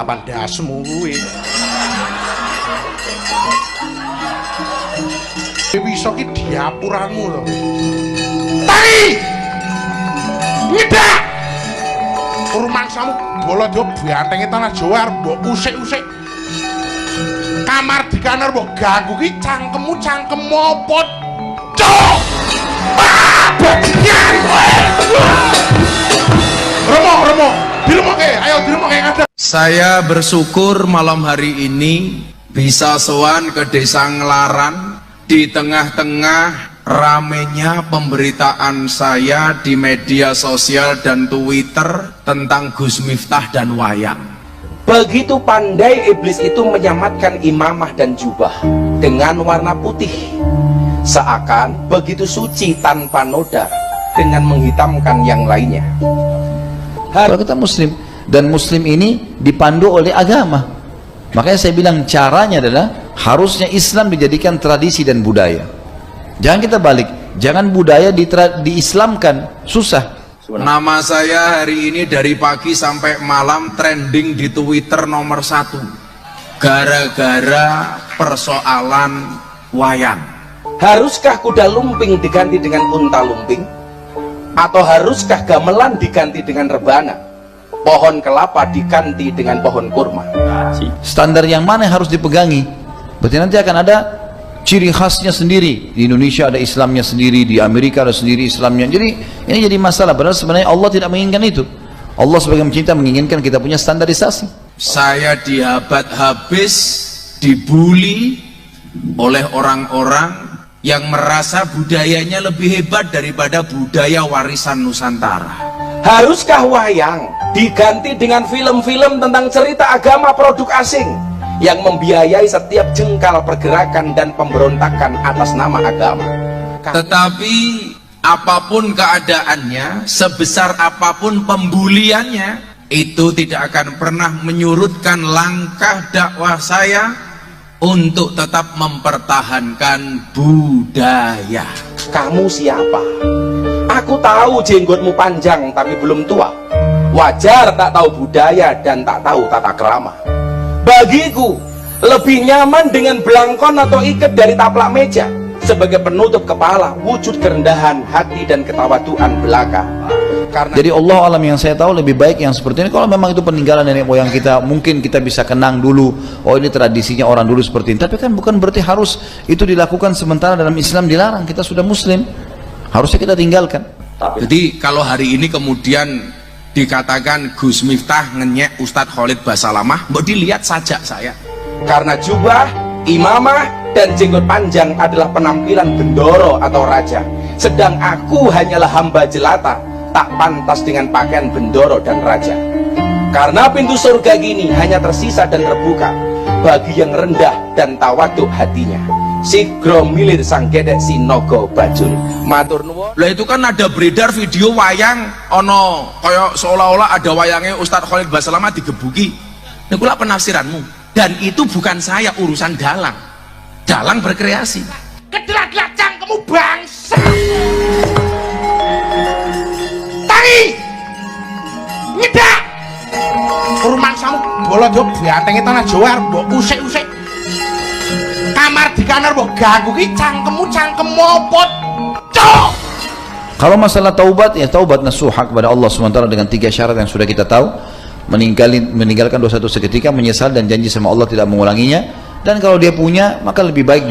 papan dasmu kuwi. Bisa ki diapuranmu lho. Tangi! Nyedak! Rumangsamu bola do bantenge tanah Jawa arep mbok usik-usik. Kamar di kanar mbok ganggu ki cangkemmu cangkem apa? Cok! Bajingan kowe! Romo, diremoke, ayo diremoke kada. Saya bersyukur malam hari ini bisa sowan ke Desa Ngelaran di tengah-tengah ramenya pemberitaan saya di media sosial dan Twitter tentang Gus Miftah dan wayang. Begitu pandai iblis itu menyamatkan imamah dan jubah dengan warna putih, seakan begitu suci tanpa noda dengan menghitamkan yang lainnya. Kalau kita muslim, dan muslim ini dipandu oleh agama, makanya saya bilang caranya adalah harusnya Islam dijadikan tradisi dan budaya. Jangan kita balik, jangan budaya diislamkan, susah. Nama saya hari ini dari pagi sampai malam trending di Twitter nomor 1 gara-gara persoalan wayang. Haruskah kuda lumping diganti dengan unta lumping? Atau haruskah gamelan diganti dengan rebana? Pohon kelapa diganti dengan pohon kurma? Standar yang mana yang harus dipegangi? Berarti nanti akan ada ciri khasnya sendiri. Di Indonesia ada Islamnya sendiri, di Amerika ada sendiri Islamnya. Jadi ini jadi masalah, padahal sebenarnya Allah tidak menginginkan itu. Allah sebagai pencinta menginginkan kita punya standarisasi. Saya dihabat habis, dibully oleh orang-orang yang merasa budayanya lebih hebat daripada budaya warisan Nusantara. Haruskah wayang diganti dengan film-film tentang cerita agama produk asing yang membiayai setiap jengkal pergerakan dan pemberontakan atas nama agama? Tetapi apapun keadaannya, sebesar apapun pembuliannya, itu tidak akan pernah menyurutkan langkah dakwah saya untuk tetap mempertahankan budaya. Kamu siapa? Aku tahu jenggotmu panjang tapi belum tua. Wajar tak tahu budaya dan tak tahu tata krama. Bagiku lebih nyaman dengan belangkon atau ikat dari taplak meja sebagai penutup kepala, wujud kerendahan hati dan ketawaduan belaka. Karena jadi Allah alam yang saya tahu lebih baik yang seperti ini. Kalau memang itu peninggalan nenek moyang kita, mungkin kita bisa kenang dulu, oh ini tradisinya orang dulu seperti ini. Tapi kan bukan berarti harus itu dilakukan, sementara dalam Islam dilarang. Kita sudah muslim, harusnya kita tinggalkan. Jadi kalau hari ini kemudian dikatakan Gus Miftah ngenyek Ustadz Khalid Basalamah, mau dilihat saja saya. Karena jubah, imamah, dan jenggot panjang adalah penampilan bendoro atau raja, sedang aku hanyalah hamba jelata, tak pantas dengan pakaian bendoro dan raja. Karena pintu surga gini hanya tersisa dan terbuka bagi yang rendah dan tawaduk hatinya. Sigro milir sang gedek sinogo bajul. Matur nuwun. Lah itu kan ada beredar video wayang ono kayak seolah-olah ada wayangnya Ustadz Khalid Basalamah digebuki. Niku lah penafsiranmu. Dan itu bukan saya, urusan dalang. Dalang berkreasi. Kedelak-delak cangkemmu bangsa. Tangi! Nyedak! Rumangsamu bola do bantenge tanah Jawa arep mbok usik-usik. Kamar di kanar mbok ganggu ki cangkemmu cangkem apa? Cok! Kalau masalah taubat, ya taubat nasuha kepada Allah SWT dengan 3 syarat yang sudah kita tahu. Meninggalkan dosa itu seketika, menyesal dan janji sama Allah tidak mengulanginya. Dan kalau dia punya, maka lebih baik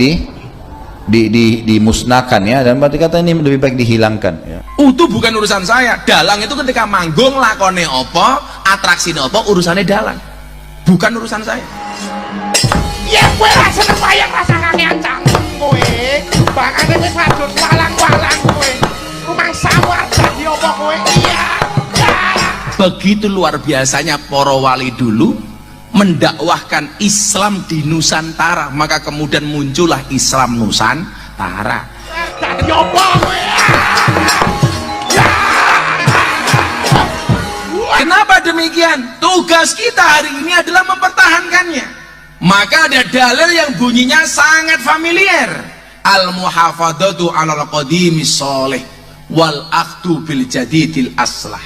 dimusnahkan ya. Dan berarti kata ini lebih baik dihilangkan ya. Itu bukan urusan saya. Dalang itu ketika manggung lakone apa, atraksine apa, urusannya dalang. Bukan urusan saya. Ya kowe ra seneng wayang rasa kakean cangkem kowe. Bangane wis wadon walang-walang kowe. Rumangsamu arep dadi apa kowe? Iya. Begitu luar biasanya para wali dulu mendakwahkan Islam di Nusantara, maka kemudian muncullah Islam Nusantara. Dadi apa kowe? Kenapa demikian? Tugas kita hari ini adalah mempertahankannya. Maka ada dalil yang bunyinya sangat familiar. Al-muhafadatu 'alal qadimis sholih wal akhdu bil jadidil aslah.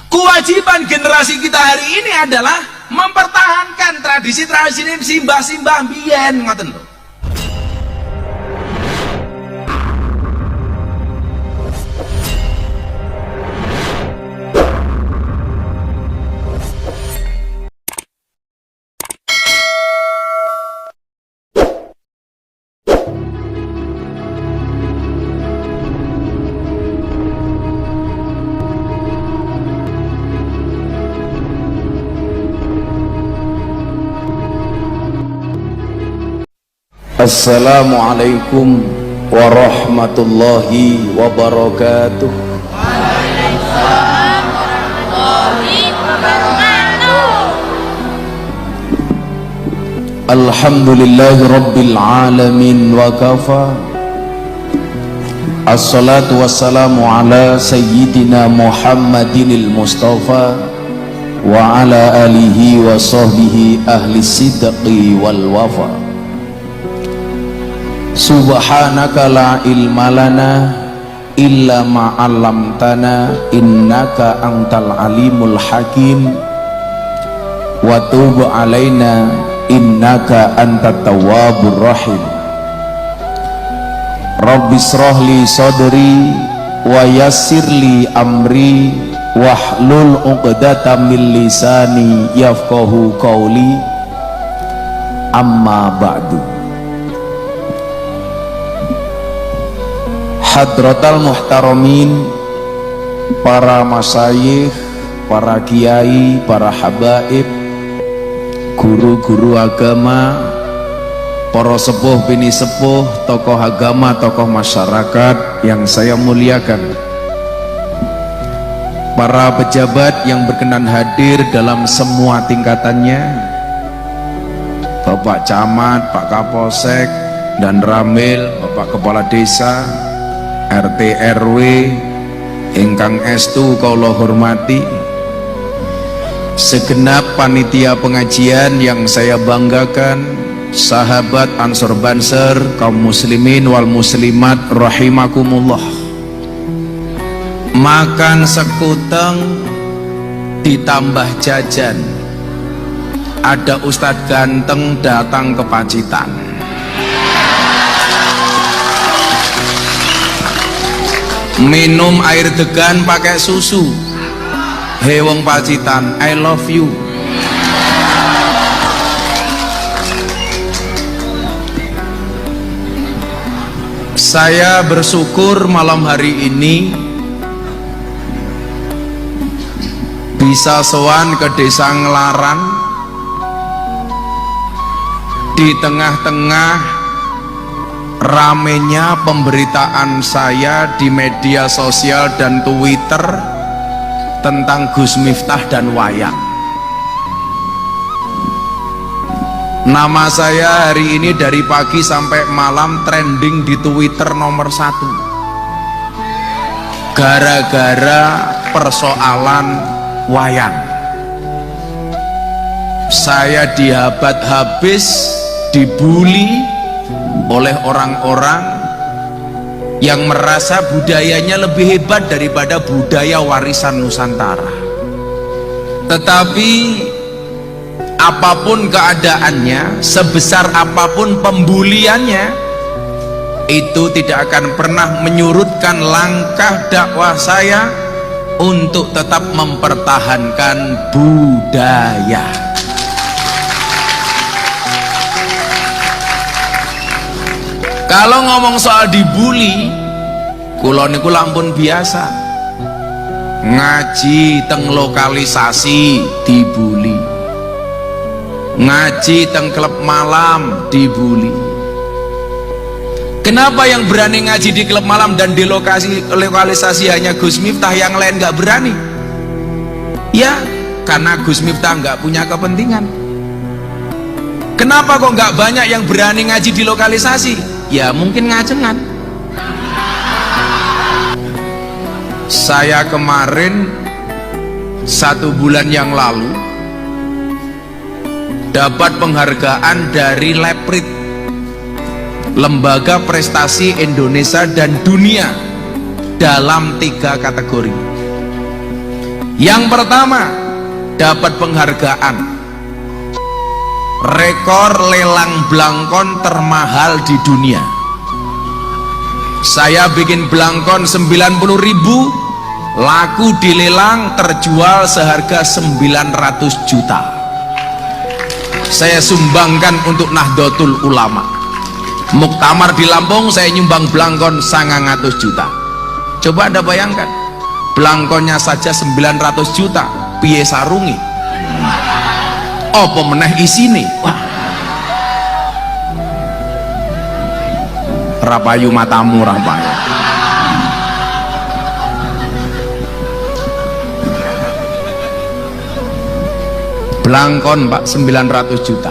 Kewajiban generasi kita hari ini adalah mempertahankan tradisi-tradisi ini simbah-simbah biyen ngoten lho. Assalamualaikum warahmatullahi wabarakatuh. Waalaikumsalam warahmatullahi wabarakatuh. Alhamdulillahi rabbil alamin wa kafa. Assalatu wassalamu ala sayyidina Muhammadinil Mustafa wa ala alihi wa sahbihi ahli sidqi wal wafa. Subhanaka la ilma lana illa ma 'allamtana innaka antal alimul hakim wa tub alaina innaka antat tawwabur rahim. Rabbi shrah li sadri wa yassir li amri wahlul 'uqdatam min lisani yafqahu qawli. Amma ba'du. Hadratal muhtaramin, para masyayikh, para kiai, para habaib, guru-guru agama, para sepuh bini sepuh, tokoh agama, tokoh masyarakat yang saya muliakan, para pejabat yang berkenan hadir dalam semua tingkatannya, Bapak Camat, Pak Kapolsek dan Ramil, Bapak Kepala Desa, RT RW ingkang estu kula hormati, segenap panitia pengajian yang saya banggakan, sahabat Ansor Banser, kaum muslimin wal muslimat rahimakumullah. Makan sekuteng ditambah jajan, ada Ustadz ganteng datang ke Pacitan. Minum air degan pakai susu. Hei wong Pacitan, I love you. Saya bersyukur malam hari ini bisa sowan ke Desa Ngelaran di tengah-tengah ramenya pemberitaan saya di media sosial dan Twitter tentang Gus Miftah dan wayang. Nama saya hari ini dari pagi sampai malam trending di Twitter nomor 1 gara-gara persoalan wayang. Saya dihabat habis, dibully oleh orang-orang yang merasa budayanya lebih hebat daripada budaya warisan Nusantara. Tetapi apapun keadaannya, sebesar apapun pembuliannya, itu tidak akan pernah menyurutkan langkah dakwah saya untuk tetap mempertahankan budaya. Kalau ngomong soal dibully, kula niku lampun biasa. Ngaji teng lokalisasi dibully, ngaji teng klub malam dibully. Kenapa yang berani ngaji di klub malam dan di lokalisasi hanya Gus Miftah, yang lain nggak berani? Ya, karena Gus Miftah nggak punya kepentingan. Kenapa kok nggak banyak yang berani ngaji di lokalisasi? Ya mungkin ngajengan. Saya kemarin 1 bulan yang lalu dapat penghargaan dari Leprit, Lembaga Prestasi Indonesia dan Dunia, dalam 3 kategori. Yang pertama dapat penghargaan rekor lelang blangkon termahal di dunia. Saya bikin blangkon 90.000, laku dilelang terjual seharga 900 juta. Saya sumbangkan untuk Nahdlatul Ulama. Muktamar di Lampung saya nyumbang blangkon 900 juta. Coba Anda bayangkan, blangkonnya saja 900 juta, piye sarungi? Apa meneh isine? Wah. Rapayu matamu rapayu. Blangkon Pak 900 juta.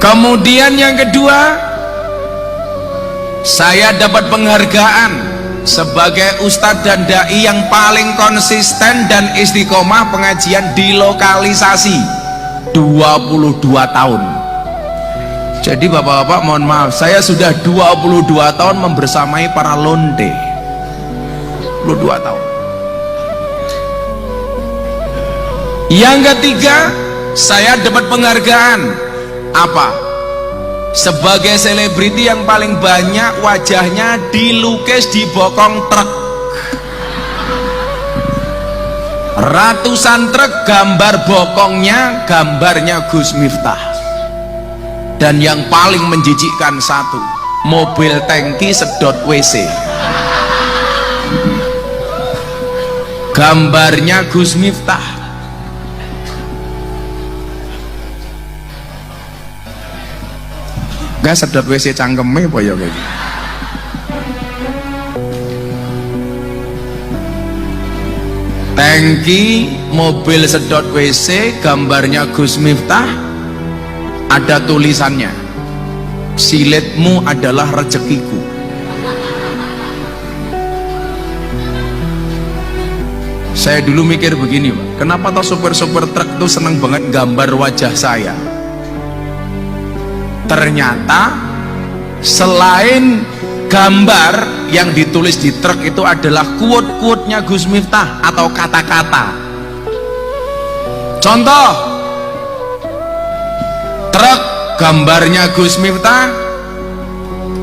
Kemudian yang kedua, saya dapat penghargaan sebagai ustadz dan dai yang paling konsisten dan istiqomah pengajian di lokalisasi 22 tahun. Jadi bapak-bapak mohon maaf, saya sudah 22 tahun membersamai para lonte. 22 tahun. Yang ketiga, saya dapat penghargaan apa? Sebagai selebriti yang paling banyak wajahnya dilukis di bokong truk. Ratusan truk gambar bokongnya, gambarnya Gus Miftah. Dan yang paling menjijikkan satu, mobil tangki sedot WC, gambarnya Gus Miftah. Gak sedot WC cangkeme apa ya kayak. Tangki, mobil sedot WC, gambarnya Gus Miftah, ada tulisannya, silitmu adalah rezekiku. Saya dulu mikir begini Pak, kenapa toh sopir-sopir truk tuh seneng banget gambar wajah saya? Ternyata selain gambar yang ditulis di truk itu adalah quote-quote-nya Gus Miftah atau kata-kata. Contoh, truk gambarnya Gus Miftah,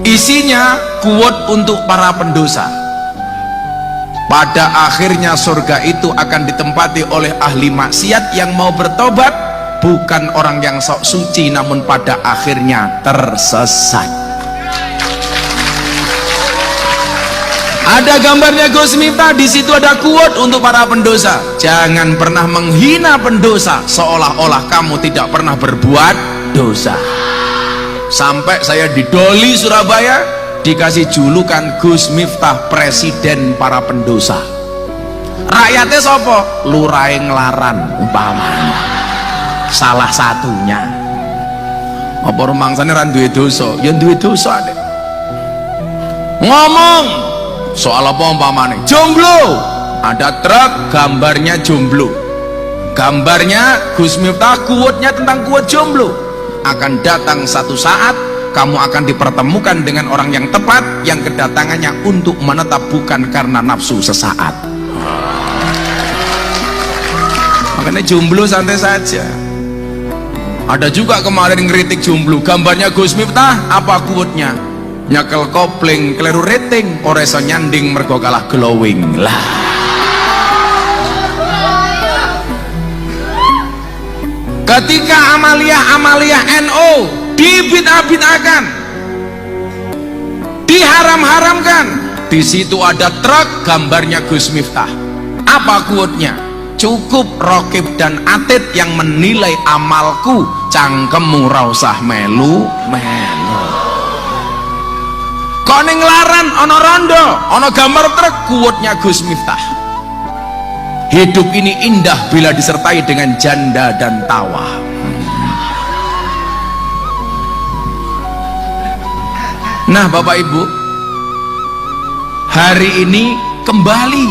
isinya quote untuk para pendosa. Pada akhirnya surga itu akan ditempati oleh ahli maksiat yang mau bertobat, bukan orang yang sok suci, namun pada akhirnya tersesat. Ada gambarnya Gus Miftah, di situ ada quote untuk para pendosa. Jangan pernah menghina pendosa seolah-olah kamu tidak pernah berbuat dosa. Sampai saya di Doli Surabaya dikasih julukan Gus Miftah presiden para pendosa. Rakyatnya sopo? Lurahe Nglaran umpamanya. Salah satunya. Apa rumangsane ra duwe dosa? Ya duwe dosa deh. Ngomong soal apa umpamane? Jomblo. Ada truk gambarnya jomblo. Gambarnya Gus Miftah, quote-nya tentang quote jomblo. Akan datang satu saat kamu akan dipertemukan dengan orang yang tepat, yang kedatangannya untuk menetap, bukan karena nafsu sesaat. Makanya jomblo santai saja. Ada juga kemarin ngeritik jomblo, gambarnya Gus Miftah, apa quote-nya? Nyekel kopling keliru rating, ora iso nyanding mergo kalah glowing lah. Ketika amaliyah NO dibid'ah-bid'ahkan, diharam-haramkan, di situ ada truk gambarnya Gus Miftah. Apa quote-nya? Cukup Rokib dan Atid yang menilai amalku, cangkemmu ra usah melu. Kok ning Nglaran ana rondo, ana gambar truk, quote-nya Gus Miftah. Hidup ini indah bila disertai dengan janda dan tawa. Nah Bapak Ibu, hari ini kembali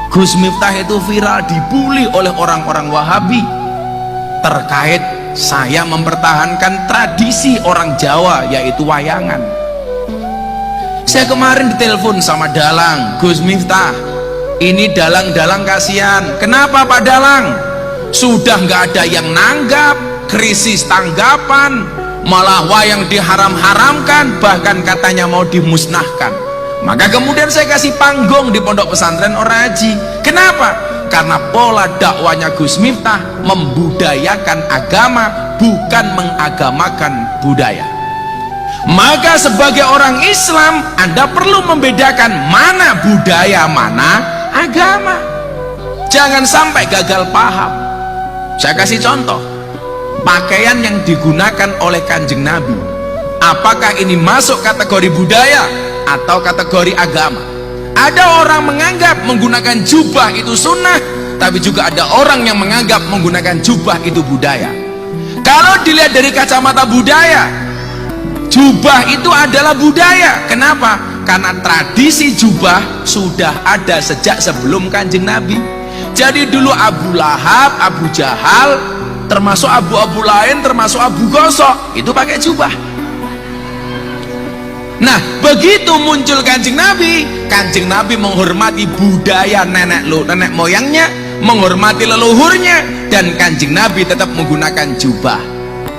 Gus Miftah itu viral, dibully oleh orang-orang Wahabi terkait saya mempertahankan tradisi orang Jawa, yaitu wayangan. Saya kemarin ditelepon sama Dalang, Gus Miftah, ini dalang-dalang kasihan. Kenapa Pak Dalang? sudah nggak ada yang nanggap, krisis tanggapan, malah wayang diharam-haramkan, bahkan katanya mau dimusnahkan. Maka kemudian saya kasih panggung di Pondok Pesantren Oraji. Kenapa? Karena pola dakwanya Gus Miftah membudayakan agama, bukan mengagamakan budaya. Maka sebagai orang Islam, Anda perlu membedakan mana budaya, mana agama. Jangan sampai gagal paham. Saya kasih contoh, pakaian yang digunakan oleh Kanjeng Nabi, apakah ini masuk kategori budaya atau kategori agama? Ada orang menganggap menggunakan jubah itu sunnah, tapi juga ada orang yang menganggap menggunakan jubah itu budaya. Kalau dilihat dari kacamata budaya, jubah itu adalah budaya. Kenapa? Karena tradisi jubah sudah ada sejak sebelum Kanjeng Nabi. Jadi dulu Abu Lahab, Abu Jahal, termasuk abu-abu lain, termasuk Abu Gosok, itu pakai jubah. Nah, begitu muncul Kanjeng Nabi menghormati budaya nenek moyangnya, menghormati leluhurnya, dan Kanjeng Nabi tetap menggunakan jubah.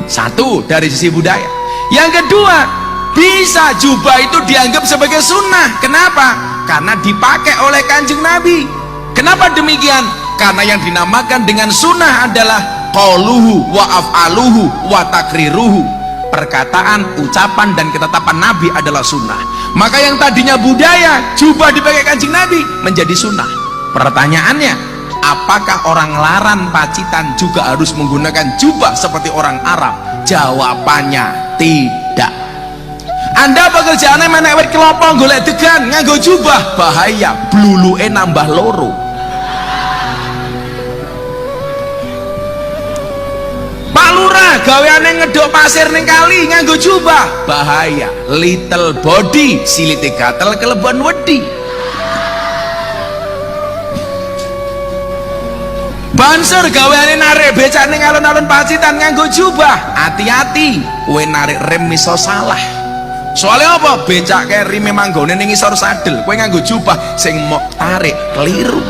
Satu, dari sisi budaya. Yang kedua, bisa jubah itu dianggap sebagai sunnah. Kenapa? Karena dipakai oleh Kanjeng Nabi. Kenapa demikian? Karena yang dinamakan dengan sunnah adalah qauluhu wa af'aluhu wa takriruhu. Perkataan, ucapan, dan ketetapan Nabi adalah sunnah. Maka yang tadinya budaya, jubah dipakai Kanjeng Nabi, menjadi sunnah. Pertanyaannya, apakah orang Laran Pacitan juga harus menggunakan jubah seperti orang Arab? Jawabannya tidak. Anda pekerjaannya menek wit kelapa golek degan nganggo jubah, bahaya, bluluke nambah loro. Pak Lurah gaweane ngedok pasir ning kali nganggo jubah, bahaya, little body silite gatel kelebon wedi. Bansur gaweane narik becak ning alun-alun Pacitan nganggo jubah, hati-hati kowe narik rem iso salah. Soalnya apa? Becak kayak rime manggone ning isor sadel, kowe nganggo jubah sing mok tarik keliru.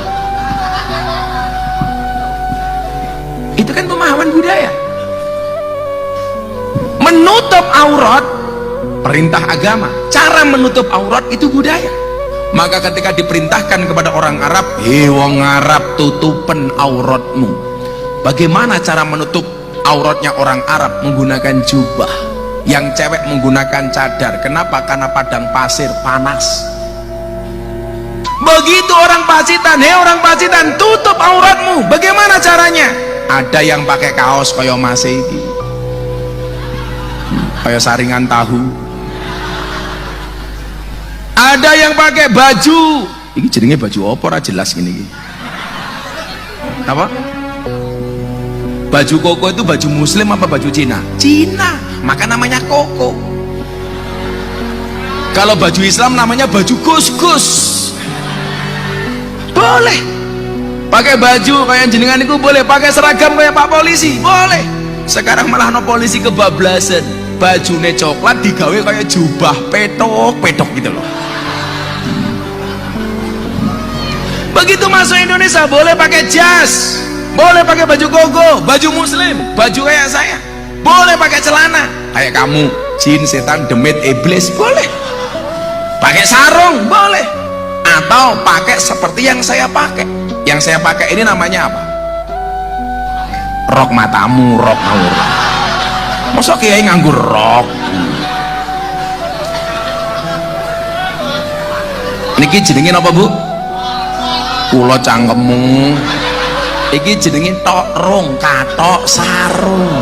Itu kan pemahaman budaya. Menutup aurat perintah agama, cara menutup aurat itu budaya. Maka ketika diperintahkan kepada orang Arab, wong Arab tutupen auratmu. Bagaimana cara menutup auratnya orang Arab? Menggunakan jubah. Yang cewek menggunakan cadar. Kenapa? Karena padang pasir panas. Begitu orang Pacitan, orang Pacitan, tutup auratmu. Bagaimana caranya? Ada yang pakai kaos kaya Mas iki, kayak saringan tahu. Ada yang pakai baju, ini jenenge baju apa? Ora jelas ini. Apa? Baju koko itu baju Muslim apa baju Cina? Cina, maka namanya koko. Kalau baju Islam namanya baju gus-gus. Boleh pakai baju kayak jenengan itu, boleh pakai seragam kayak Pak Polisi, boleh. Sekarang malah no polisi kebablasan, bajunya coklat digawe kayak jubah petok gitu loh. Begitu masuk Indonesia boleh pakai jas, boleh pakai baju gogo, baju Muslim, baju kayak saya, boleh pakai celana kayak kamu, jin, setan, demit, iblis, boleh. Pakai sarung boleh, atau pakai seperti yang saya pakai. Yang saya pakai ini namanya apa? Rok matamu, rok aurat. Masa kiai nganggur rok? Niki jenengin apa bu? Kulo cangkemmu. Iki jenengin tok rong, katok sarung.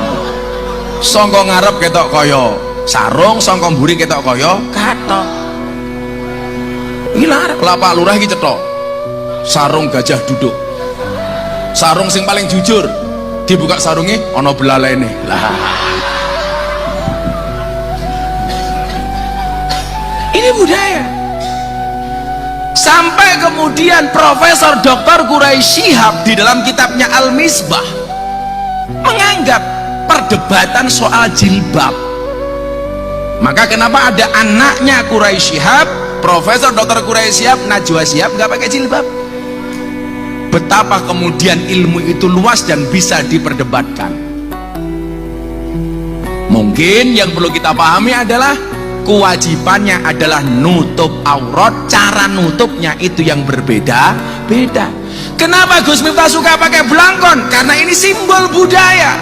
Sangka ngarep ketok kaya sarung, sangka mburi ketok kaya katok. Iki larang lah Pak Lurah iki cetok. Sarung gajah duduk. Sarung sing paling jujur. Dibuka sarungnya ana belalene. Lah. Ini budaya. Sampai kemudian Profesor Dr. Quraisy Shihab di dalam kitabnya Al-Misbah menganggap perdebatan soal jilbab. Maka kenapa ada anaknya Quraisy Shihab, Profesor Dr. Quraisy Shihab, Najwa Shihab nggak pakai jilbab? betapa kemudian ilmu itu luas dan bisa diperdebatkan. Mungkin yang perlu kita pahami adalah kewajibannya adalah nutup aurat, cara nutupnya itu yang berbeda-beda. Kenapa Gus Miftah suka pakai belangkon? Karena ini simbol budaya.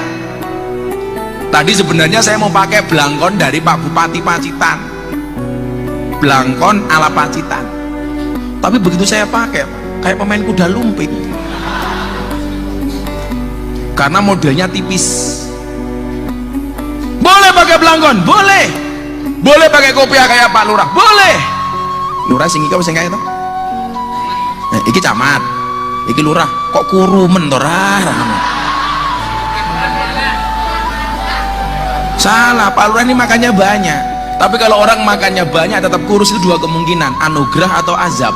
Tadi sebenarnya saya mau pakai belangkon dari Pak Bupati Pacitan, belangkon ala Pacitan, tapi begitu saya pakai kayak pemain kuda lumping karena modelnya tipis. Boleh pakai belangkon, boleh. Boleh pakai kopiah kayak Pak Lurah, boleh. Lurah sing iki apa sing kae to? Iki camat, iki lurah. Kok kurumen to ra? Salah, Pak Lurah ini makannya banyak. Tapi kalau orang makannya banyak tetap kurus itu dua kemungkinan, anugerah atau azab.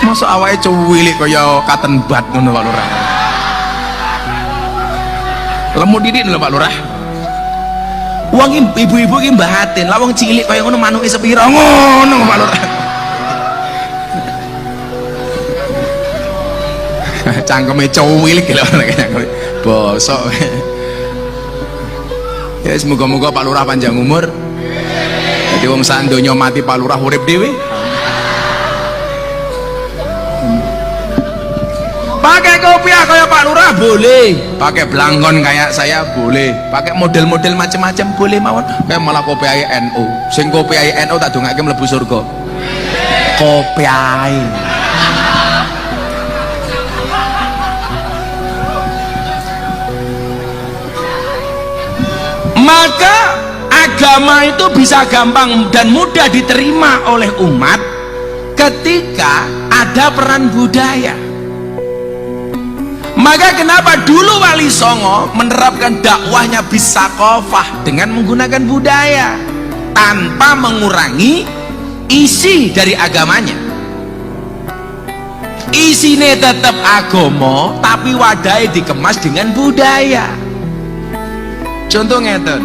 Masa awake cuwilik kaya katen bat ngono Pak Lurah. Lemu didik lho Pak Lurah. Wong ibu-ibu iki mbahatin, lah wong cilik kaya ngono manuke sepira ngono Pak Lurah. Cangkeme cuwilik lho bosok. Ya semoga-moga Pak Lurah panjang umur. Jadi wong sak donya mati Pak Lurah urip dhewe. Pakai kopiah kayak Pak Lurah boleh, pakai belangkon kayak saya boleh, pakai model-model macam-macam boleh mawon. Kayak malah kopiah NU, sing kopiah NU tak dongake mlebu surga. Kopiah. Maka agama itu bisa gampang dan mudah diterima oleh umat ketika ada peran budaya. Maka kenapa dulu Wali Songo menerapkan dakwahnya bisaqofah dengan menggunakan budaya tanpa mengurangi isi dari agamanya. Isinya tetap agama tapi wadahnya dikemas dengan budaya. Contoh ngeten,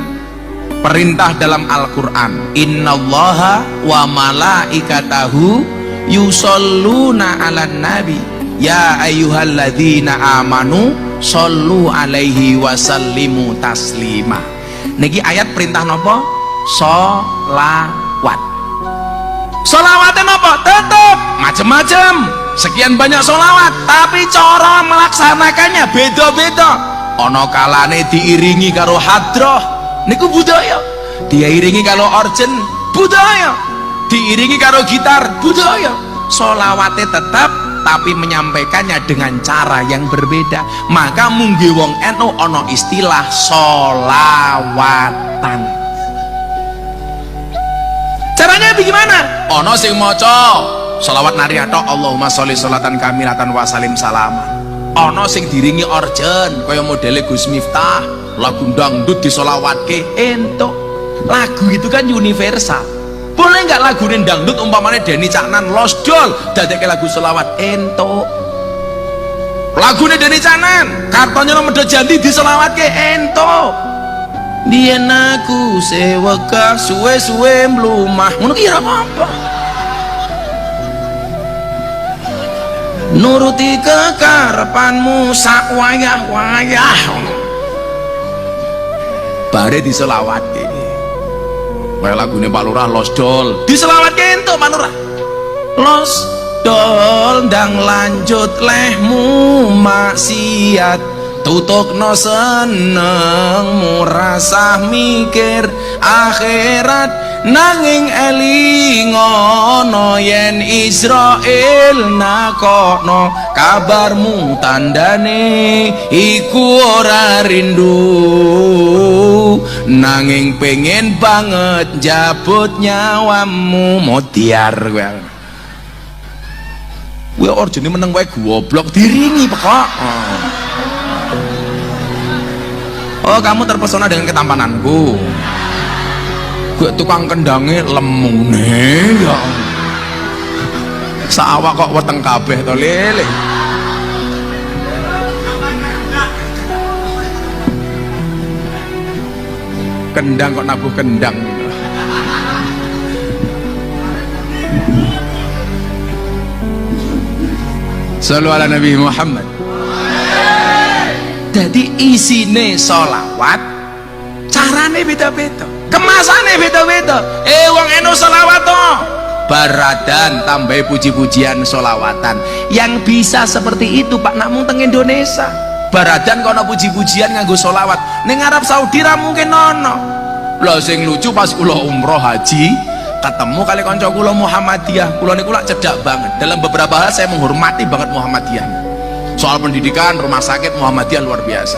perintah dalam Al-Quran, innallaha wa malaikatahu yusholluna ala nabi ya ayyuhalladzina amanu shollu alaihi wasallimu taslima. Niki ayat perintah nopo? Sholawat. Sholawatnya nopo? Tetap macam-macam, sekian banyak sholawat, tapi cara melaksanakannya beda-beda. Ono kalane diiringi karo hadroh, niku budaya. Diiringi karo orjen, budaya. Diiringi karo gitar, budaya. Sholawatnya tetap, tapi menyampaikannya dengan cara yang berbeda. Maka mungkin wong NU ono istilah sholawatan. Caranya bagaimana? Ono sing maca sholawat nariyato Allahumma sholli sholatan kamilatan wa salim salaman. Ono sing diringi orjen kaya modele Gus Miftah, lagu dangdut disolawatke entuk. Lagu itu kan universal. Boleh nggak lagu dangdut umpamanya Denny Caknan losdol dadekke lagu selawat entuk. Lagune Denny Caknan kartonnya nomor janti diselawatke entuk. Biyen aku sewegah suwe-suwe mlumah ngono ki ora apa-apa. Nuruti kekarepanmu sak wayah-wayah. Bare diselawatke. Kayak lagune Pak Lurah losdol diselawatke entuk Pak Lurah. Losdol ndang lanjut lehmu maksiat tutukno senengmu rasah mikir akhirat nanging elingono yen Israel nakokno kabarmu tandane iku ora rindu nanging pengen banget jabut nyawamu modiar gue orjene meneng wae goblok diringi pekok. Oh kamu terpesona dengan ketampananku. Gue tukang kendangnya lemune ya. Saawak kok weteng kabeh to lele. Kendang kok nabuh kendang. Shallu ala Nabi Muhammad. Jadi isine sholawat, carane beda-beda, kemasannya beda-beda. Wong eno sholawat toh baradan tambah puji-pujian sholawatan. Yang bisa seperti itu Pak namun teng Indonesia. Baradan kono puji-pujian nganggo sholawat. Ning Arab Saudi ra mungkin ono. Lha sing lucu pas kula umroh haji ketemu kali kanca kula Muhammadiyah. Kula niku lak cedak banget. Dalam beberapa hal saya menghormati banget Muhammadiyah. Soal pendidikan, rumah sakit Muhammadiyah luar biasa.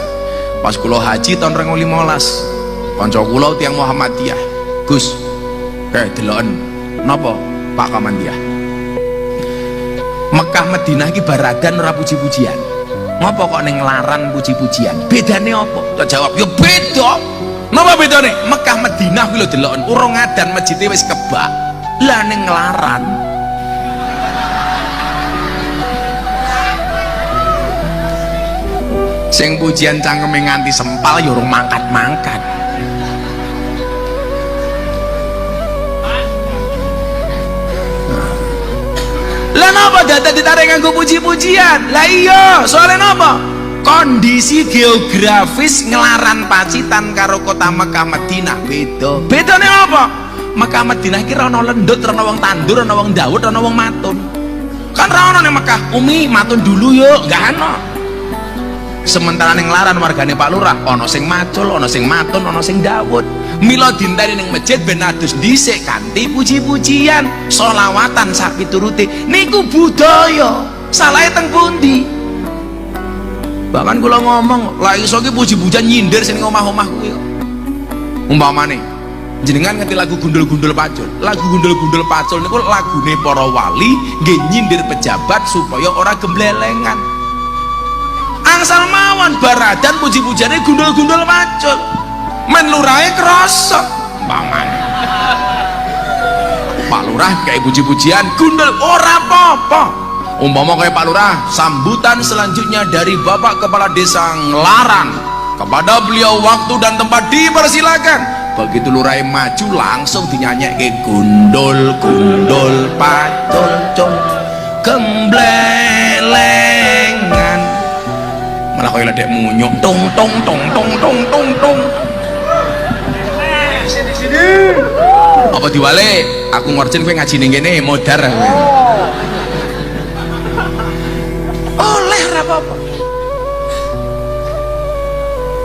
Pas kula haji tahun 2015, kanca kula tiyang Muhammadiyah. Gus, kayak deloken napa Pak Kamandiyah? Mekah Madinah iki baradan ora puji-pujian. Ngapa kok ning laran puji-pujian? Bedane apa? Tak jawab, ya beda. Napa bedane? Mekah Madinah kuwi lho deloken urung adan masjid wis kebak. Lah ning laran sing pujian cangkeme nganti sempal ya urung mangkat-mangkat. Lah napa dadi ditarik nganggo puji-pujian? Lah iya, soalnya napa? Kondisi geografis ngelaran Pacitan karo kota Mekah Madinah beda. Bedane apa? Mekah Madinah ki ana lendut, ana wong tandur, ana wong dawet, ana wong matun. Kan ra ono ning Mekah, Umi matun dulu yuk, enggak ana. Sementara ning laran wargane Pak Lurah ana sing macul, ana sing matun, ana sing dawet. Mila dinteni ning masjid ben adus dhisik kanthi puji-pujian, sholawatan sak piturute. Niku budaya. Salahe teng pundi? Bahkan kula ngomong, lah iso ki puji-pujian nyindir sing omah-omah kuwi kok. Umpamane jenengan ngerti lagu gundul-gundul pacul. Lagu gundul-gundul pacul niku lagune para wali nggih nyindir pejabat supaya ora gemblelengan. Angsal mawon baradan puji-pujiane gundul-gundul pacul. Men lurahe krasa umpamane. Pak Lurah kayak puji-pujian gundul ora apa-apa. Umpama kayak Pak Lurah, sambutan selanjutnya dari Bapak Kepala Desa Ngelaran kepada beliau waktu dan tempat dipersilakan. Begitu lurahe maju langsung dinyanyikke gundul-gundul pacul cung gemblelengan. Malah kaya ledek munyuk tung tung tung tung tung tung tung. Sini. Apa diwale? Aku ngorjen kowe ngaji ning kene modar kowe. Oleh ora apa-apa.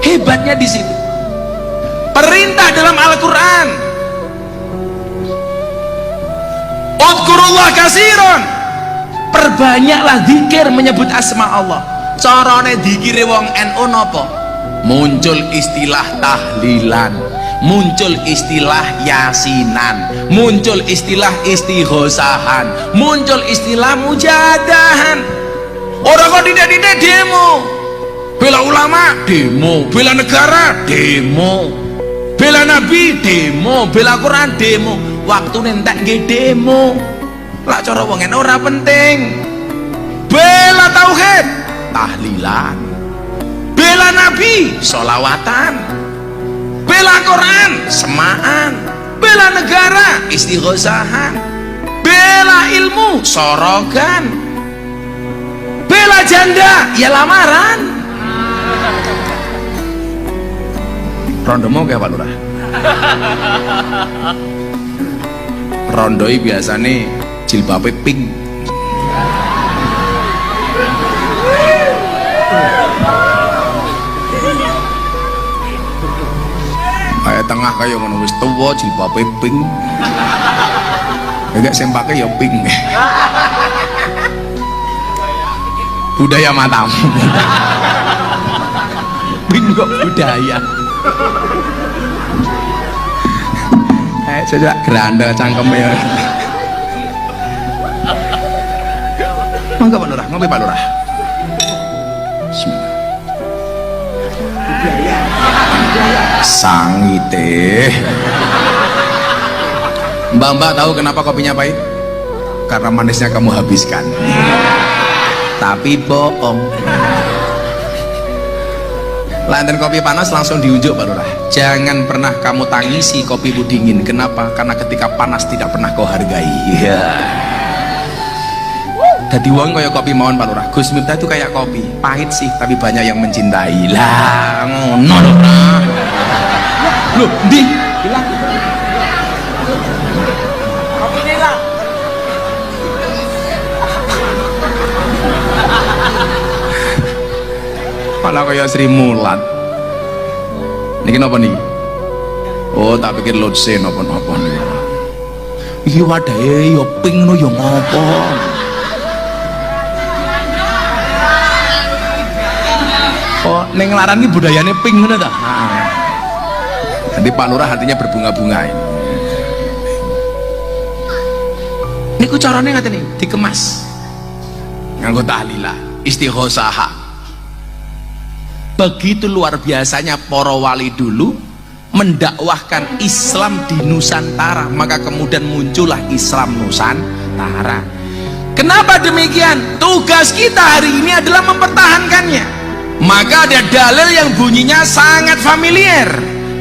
Hebatnya di situ. Perintah dalam Al-Qur'an. Udkurullah kasiron. Perbanyaklah zikir menyebut asma Allah. Carane dikire wong NU napa? Muncul istilah tahlilan, muncul istilah yasinan, muncul istilah istighosahan, muncul istilah mujadahan. Orang kok tidak demo, bela ulama demo, bela negara demo, bela nabi demo, bela Quran demo. Waktu nentak nggih demo. Lah cara wong NU ora penting. Bela tauhid tahlilan, bela nabi sholawatan, bela Quran semaan, bela negara istighosahan, bela ilmu sorogan, bela janda ya lamaran. Rondo mau kayak Pak Lurah? Rondoi biasanya jilbabnya pink. Kayak tengah kayak ngono wis tuwa jilbabe pink. Enggak sempake ya pink. Budaya matamu. Pink kok budaya. Saya gerandel cangkeme ya. Mangga Pak Lurah, ngopi Pak Lurah. Sangite. Mbak tahu kenapa kopinya pahit? Karena manisnya kamu habiskan. Tapi bohong. Lantaran kopi panas langsung diunjuk Pak Lurah. Jangan pernah kamu tangisi kopimu dingin. Kenapa? Karena ketika panas tidak pernah kau hargai. Dadi wong kaya kopi mawon Pak Lurah. Gus Miftah itu kayak kopi, pahit sih tapi banyak yang mencintai. Lah ngono lho. Loh, ndi? Bilang. Kopine lah. Malah kaya Sri Mulat. Niki napa niki? Oh, tak pikir lotse napa-napa niki. Iki wadahe ya pink ngono ya ngopo? Oh, ning laran iki budayane pink ngono ta? Heeh. Nanti Pak Lurah hatinya berbunga-bunga ini. Niku carane ngaten iki, dikemas. Nganggo tahlilah, istighosah. Begitu luar biasanya para wali dulu mendakwahkan Islam di Nusantara, maka kemudian muncullah Islam Nusantara. Kenapa demikian? Tugas kita hari ini adalah mempertahankannya. Maka ada dalil yang bunyinya sangat familiar.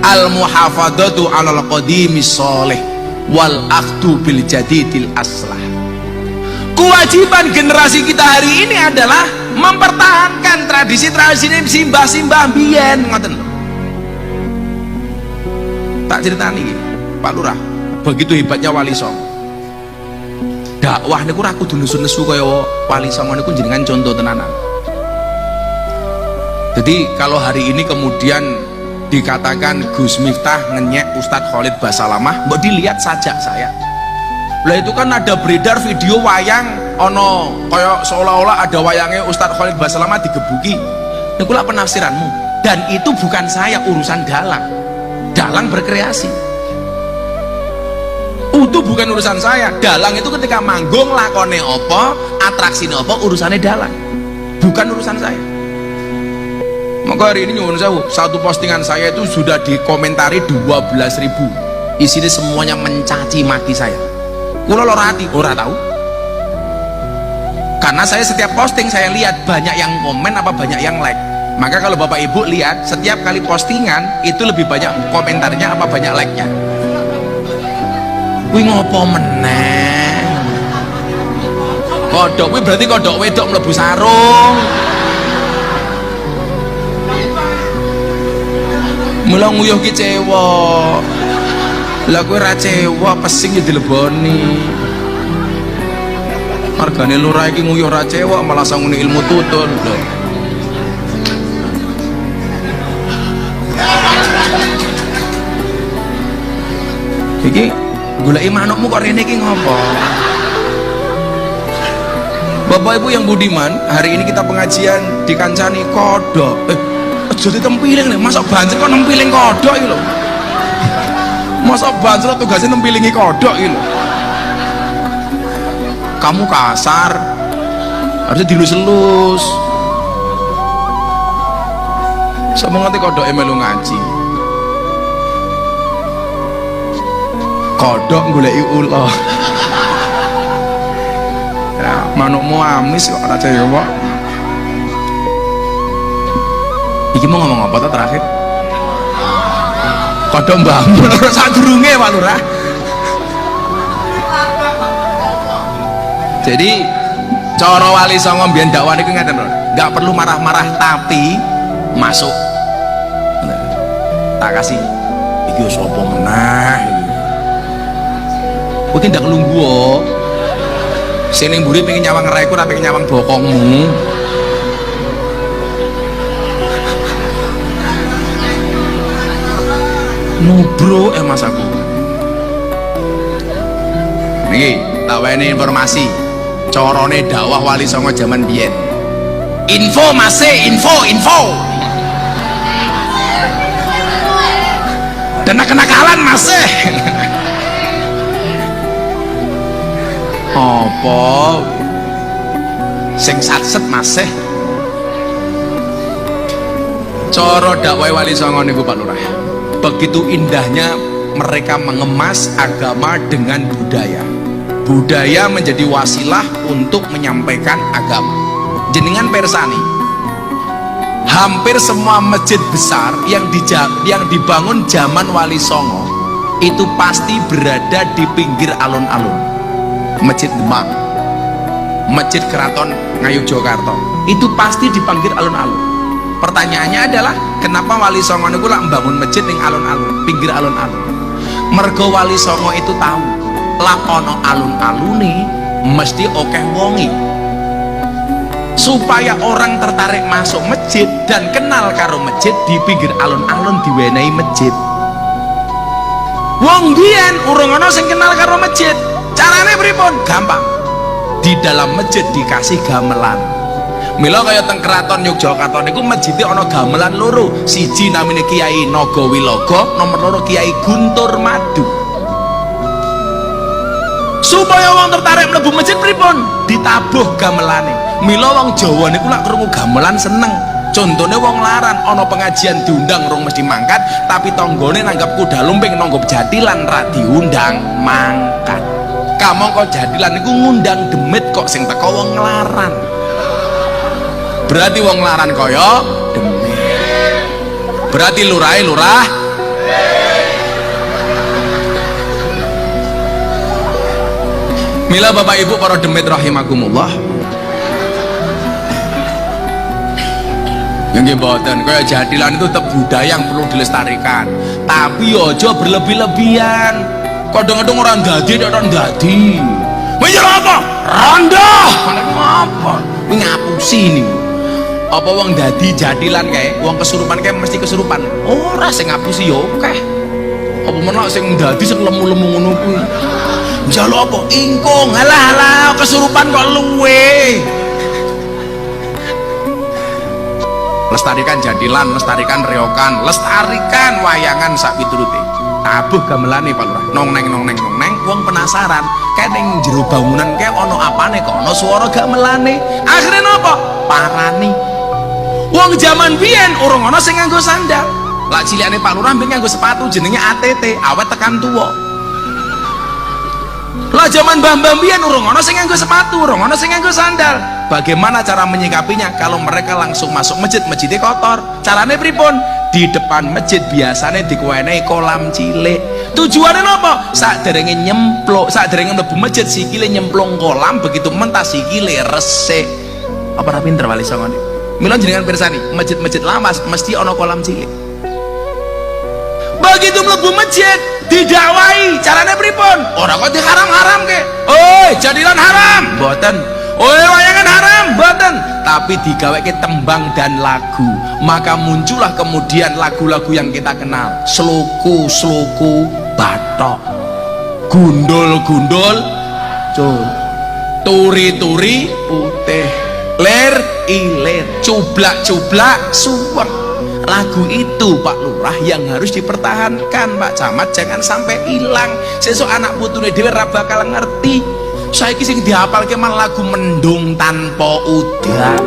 Al-muhafadzatu 'alal qadimis sholih wal akhdu bil jadidil aslah. Kewajiban generasi kita hari ini adalah mempertahankan tradisi-tradisi simbah-simbah biyen ngoten. Tak ceritani Pak Lurah, begitu hebatnya Wali Songo. Dakwah niku ora kudu nesu-nesu kaya Wali Songo niku jenengan contoh tenanan. Jadi kalau hari ini kemudian dikatakan Gus Miftah ngenyek Ustadz Khalid Basalamah, mbok dilihat saja saya. Lah itu kan ada beredar video wayang ono kaya seolah-olah ada wayangnya Ustadz Khalid Basalamah digebuki. Niku lah penafsiranmu. Dan itu bukan saya, urusan dalang. Dalang berkreasi. Itu bukan urusan saya. Dalang itu ketika manggung lakone apa, atraksine apa, urusannya dalang. Bukan urusan saya. Maka hari ini nyuwun sewu, satu postingan saya itu sudah dikomentari 12.000. Isinya semuanya mencaci maki saya. Kula lara ati, ora tahu. Karena saya setiap posting saya lihat banyak yang komen apa banyak yang like. Maka kalau Bapak Ibu lihat setiap kali postingan itu lebih banyak komentarnya apa banyak like-nya. Kuwi ngopo meneh? Kodok kuwi berarti kodok wedok mlebu sarung. Mula nguyuh ki cewek. Lah kowe ra cewek pesing ya dileboni. Hargane lurah iki nguyuh ra cewek malah sangune ilmu tutun lho. Iki goleki manukmu kok rene iki ngopo? Bapak Ibu yang budiman, hari ini kita pengajian dikancani kodok. Aja ditempiling nih, masuk banjir kok nempiling kodok iki lho. Masuk banjir tugasnya nempilingi kodok iki lho. Kamu kasar, harusnya dilus-elus. Sama ngerti kodok melu ngaji. Kodok goleki ula. Ya, manukmu amis kok ora cewek. Iki mau ngomong apa tuh terakhir? Kodok mbahmu ora sadurunge Pak Lurah. Jadi cara Wali Songo mbiyen dakwah niku ngaten lho. Enggak perlu marah-marah tapi masuk. Tak kasih. Iki sapa meneh iki. Kowe ki ndak nglungguh. Sing ning mburi pengen nyawang raiku ora pengen nyawang bokongmu. Nubro mas aku. Niki tak wene informasi. Corone dakwah Wali Songo zaman biyen. Info masih info. Dan kenakalan masih. Apa? Sing satset masih. Coro dakwah Wali Songo niku Pak Lurah. Begitu indahnya mereka mengemas agama dengan budaya. Budaya menjadi wasilah untuk menyampaikan agama. Jenengan persani, hampir semua masjid besar yang dibangun zaman Wali Songo itu pasti berada di pinggir alun-alun. Masjid Demak, Masjid Keraton Ngayogyakarta itu pasti dipanggil alun-alun. Pertanyaannya adalah kenapa Wali Songo niku lak mbangun masjid ning alun-alun, pinggir alun-alun? Mergo Wali Songo itu tahu lak ana alun-alune mesti akeh wongi. Supaya orang tertarik masuk masjid dan kenal karo masjid, di pinggir alun-alun diwenehi masjid. Wong biyen urung ana sing kenal karo masjid. Carane pripun? Gampang. Di dalam masjid dikasih gamelan. Mila kaya teng Keraton Yogyakarta niku masjide ana gamelan loro. Siji namine Kiai Nagawilogo, nomor loro Kiai Guntur Madu. Supaya wong tertarik mlebu masjid pripun? Ditabuh gamelane. Mila wong Jawa niku lak krungu gamelan seneng. Contohnya wong laran ana pengajian diundang rong mesti mangkat, tapi tanggane nanggap kuda lumping nanggap jadilan ra diundang mangkat. Kamu kok jadilan niku ngundang demit kok sing teko wong laran. Berarti wong laran kaya demit. Berarti lurahe lurah. Mila Bapak Ibu para demit rahimakumullah. Yang boten kaya jadilan itu tetap budaya yang perlu dilestarikan, tapi ojo berlebih-lebihan. Kadang-kadang orang dadi orang dadi. Menyel apa? Rondah. Apa? Ngapusi nih. Apa wong dadi jadilan kae, wong kesurupan kae mesti kesurupan. Ora sing ngapusi yo akeh. Apa meneh sing dadi sing lemu-lemu ngono kuwi. Njaluk apa? Ingkung. Halah kesurupan kok luwe. Lestarikan jadilan, lestarikan reokan, lestarikan wayangan sak piturute. Tabuh gamelane Pak Lurah. Nong neng wong penasaran, kae ning jero bangunan kae ana apane kok ana swara gamelane. Akhire napa? Parani. Wong jaman biyen urung ana sing nganggo sandal. Lah cilikane Pak Lurah mben nganggo sepatu jenenge ATT, awet tekan tuwa. Lah zaman mbah-mbah biyen urung ana sing nganggo sepatu, urung ana sing nganggo sandal. Bagaimana cara menyikapinya kalau mereka langsung masuk masjid, masjidnya kotor? Caranya pripun? Di depan masjid biasanya dikuwenai kolam cilik. Tujuannya apa? Saat derenge nyemplung, saat derenge mlebu masjid sikile nyemplung kolam, begitu mentas sikile resik. Apa ra pinter Wali Songo niku? Mila jenengan pirsani, masjid-masjid lama mesti ana kolam cilik. Begitu mlebu masjid didakwai, caranya pripun? Ora kok diharam-haram ke? Oi, jadilan haram. Mboten. Oi, wayangan haram. Mboten. Tapi digaweke tembang dan lagu. Maka muncullah kemudian lagu-lagu yang kita kenal. Sloku bathok. Gundul cul. Turi putih. Lir ilir. Cublak suwek. Lagu itu Pak Lurah yang harus dipertahankan, Pak Camat, jangan sampai hilang. Sesuk anak putune dhewe ra bakal ngerti. Saiki sing dihafalke malah lagu Mendung Tanpa Udan.